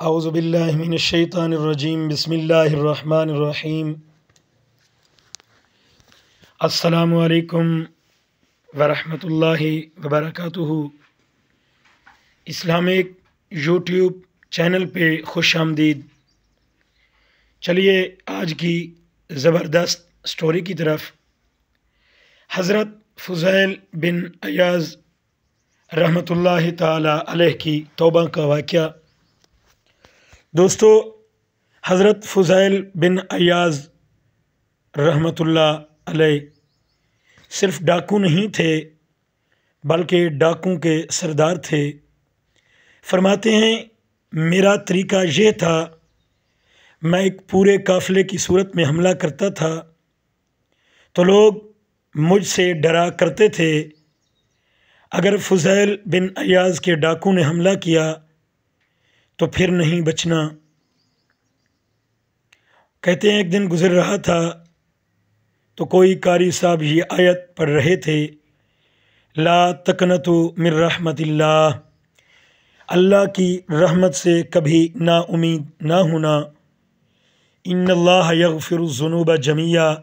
اعوذ باللہ من الشیطان الرجیم بسم اللہ الرحمن الرحیم السلام علیکم ورحمۃ اللہ وبرکاتہ۔ اسلامک یوٹیوب چینل پہ خوش آمدید۔ چلیے آج کی زبردست سٹوری کی طرف۔ حضرت فضیل بن عیاض رحمۃ اللہ تعالی علیہ کی توبہ کا واقعہ۔ دوستو، حضرت فضیل بن عیاض رحمۃ اللہ علیہ صرف ڈاکو نہیں تھے بلکہ ڈاکوں کے سردار تھے۔ فرماتے ہیں میرا طریقہ یہ تھا، میں ایک پورے قافلے کی صورت میں حملہ کرتا تھا تو لوگ مجھ سے ڈرا کرتے تھے۔ اگر فضیل بن عیاض کے ڈاکو نے حملہ کیا تو پھر نہیں بچنا۔ کہتے ہیں ایک دن گزر رہا تھا تو کوئی قاری صاحب یہ آیت پڑھ رہے تھے، لا تقنطوا من رحمت اللہ، اللہ کی رحمت سے کبھی نا امید نہ ہونا۔ ان اللہ یغفر الذنوب جمیعا،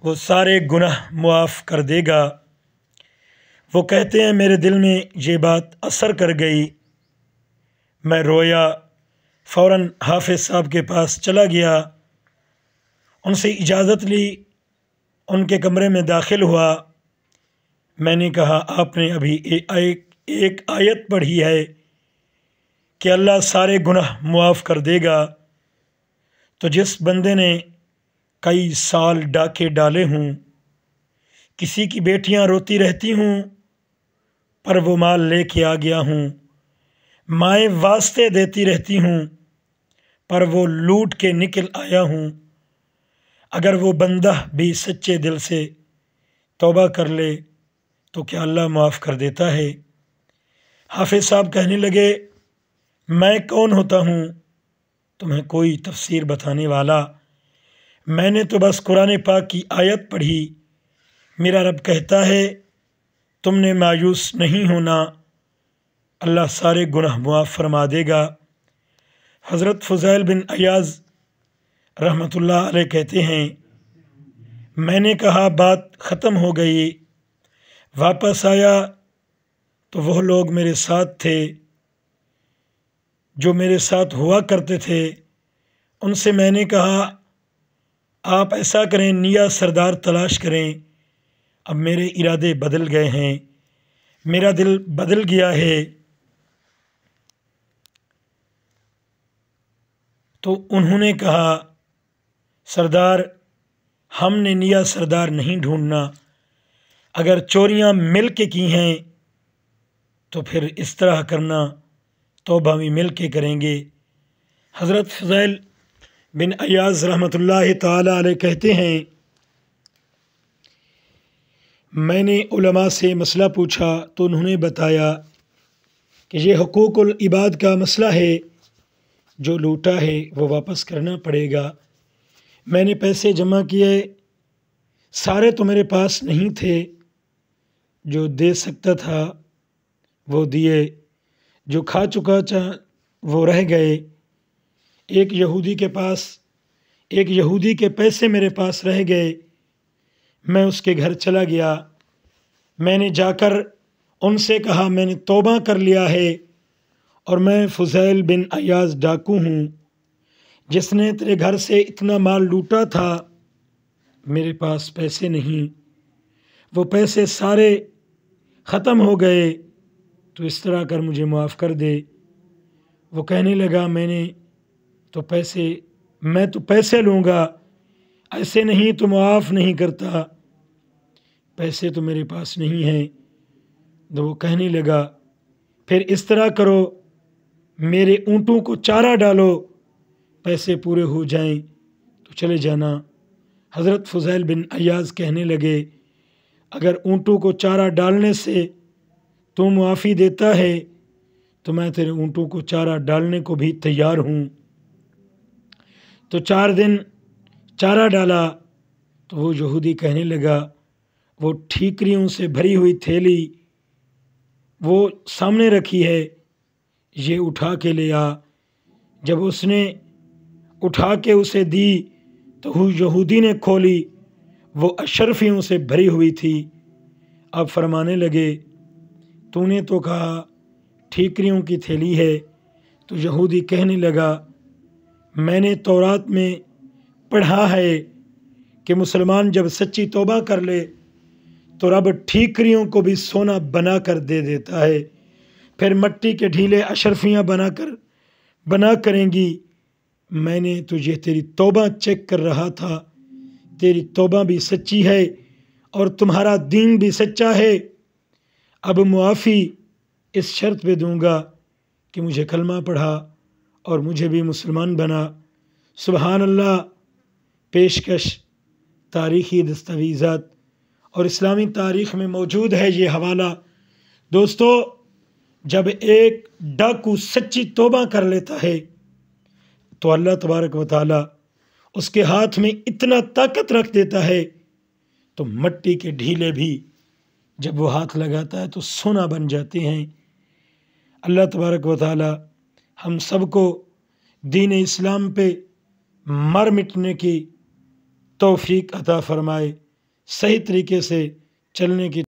وہ سارے گناہ معاف کر دے گا۔ وہ کہتے ہیں میرے دل میں یہ بات اثر کر گئی، میں رویا، فوراً حافظ صاحب کے پاس چلا گیا، ان سے اجازت لی، ان کے کمرے میں داخل ہوا۔ میں نے کہا آپ نے ابھی ایک آیت پڑھی ہے کہ اللہ سارے گناہ معاف کر دے گا، تو جس بندے نے کئی سال ڈاکے ڈالے ہوں، کسی کی بیٹیاں روتی رہتی ہوں پر وہ مال لے کے آ گیا ہوں، مائیں واسطے دیتی رہتی ہوں پر وہ لوٹ کے نکل آیا ہوں، اگر وہ بندہ بھی سچے دل سے توبہ کر لے تو کیا اللہ معاف کر دیتا ہے؟ حافظ صاحب کہنے لگے میں کون ہوتا ہوں تمہیں کوئی تفسیر بتانے والا، میں نے تو بس قرآن پاک کی آیت پڑھی، میرا رب کہتا ہے تم نے مایوس نہیں ہونا، اللہ سارے گناہ معاف فرما دے گا۔ حضرت فضیل بن عیاض رحمۃ اللہ علیہ کہتے ہیں میں نے کہا بات ختم ہو گئی، واپس آیا تو وہ لوگ میرے ساتھ تھے جو میرے ساتھ ہوا کرتے تھے، ان سے میں نے کہا آپ ایسا کریں نیا سردار تلاش کریں، اب میرے ارادے بدل گئے ہیں، میرا دل بدل گیا ہے۔ تو انہوں نے کہا سردار ہم نے نیا سردار نہیں ڈھونڈنا، اگر چوریاں مل کے کی ہیں تو پھر اس طرح کرنا، توبہ بھی مل کے کریں گے۔ حضرت فضیل بن عیاض رحمۃ اللہ تعالی علیہ کہتے ہیں میں نے علماء سے مسئلہ پوچھا تو انہوں نے بتایا کہ یہ حقوق العباد کا مسئلہ ہے، جو لوٹا ہے وہ واپس کرنا پڑے گا۔ میں نے پیسے جمع کیے، سارے تو میرے پاس نہیں تھے، جو دے سکتا تھا وہ دیے، جو کھا چکا وہ رہ گئے۔ ایک یہودی کے پیسے میرے پاس رہ گئے، میں اس کے گھر چلا گیا، میں نے جا کر ان سے کہا میں نے توبہ کر لیا ہے اور میں فضیل بن عیاض ڈاکو ہوں جس نے تیرے گھر سے اتنا مال لوٹا تھا، میرے پاس پیسے نہیں، وہ پیسے سارے ختم ہو گئے، تو اس طرح کر مجھے معاف کر دے۔ وہ کہنے لگا میں تو پیسے لوں گا، ایسے نہیں تو معاف نہیں کرتا، پیسے تو میرے پاس نہیں ہیں۔ تو وہ کہنے لگا پھر اس طرح کرو، میرے اونٹوں کو چارہ ڈالو، پیسے پورے ہو جائیں تو چلے جانا۔ حضرت فضیل بن عیاض کہنے لگے اگر اونٹوں کو چارہ ڈالنے سے تو معافی دیتا ہے تو میں تیرے اونٹوں کو چارہ ڈالنے کو بھی تیار ہوں۔ تو 4 دن چارہ ڈالا تو وہ یہودی کہنے لگا وہ ٹھیکریوں سے بھری ہوئی تھیلی وہ سامنے رکھی ہے، یہ اٹھا کے لے آ، جب اس نے اٹھا کے اسے دی تو یہودی نے کھولی، وہ اشرفیوں سے بھری ہوئی تھی۔ آپ فرمانے لگے تو نے تو کہا ٹھیکریوں کی تھیلی ہے۔ تو یہودی کہنے لگا میں نے تورات میں پڑھا ہے کہ مسلمان جب سچی توبہ کر لے تو رب ٹھیکریوں کو بھی سونا بنا کر دے دیتا ہے، پھر مٹی کے ڈھیلے اشرفیاں بنا کریں گی۔ میں نے تجھے تیری توبہ چیک کر رہا تھا، تیری توبہ بھی سچی ہے اور تمہارا دین بھی سچا ہے۔ اب معافی اس شرط پہ دوں گا کہ مجھے کلمہ پڑھا اور مجھے بھی مسلمان بنا۔ سبحان اللہ۔ پیشکش تاریخی دستاویزات اور اسلامی تاریخ میں موجود ہے یہ حوالہ۔ دوستو، جب ایک ڈاکو سچی توبہ کر لیتا ہے تو اللہ تبارک و تعالی اس کے ہاتھ میں اتنا طاقت رکھ دیتا ہے تو مٹی کے ڈھیلے بھی جب وہ ہاتھ لگاتا ہے تو سونا بن جاتے ہیں۔ اللہ تبارک و تعالی ہم سب کو دین اسلام پہ مر مٹنے کی توفیق عطا فرمائے، صحیح طریقے سے چلنے کی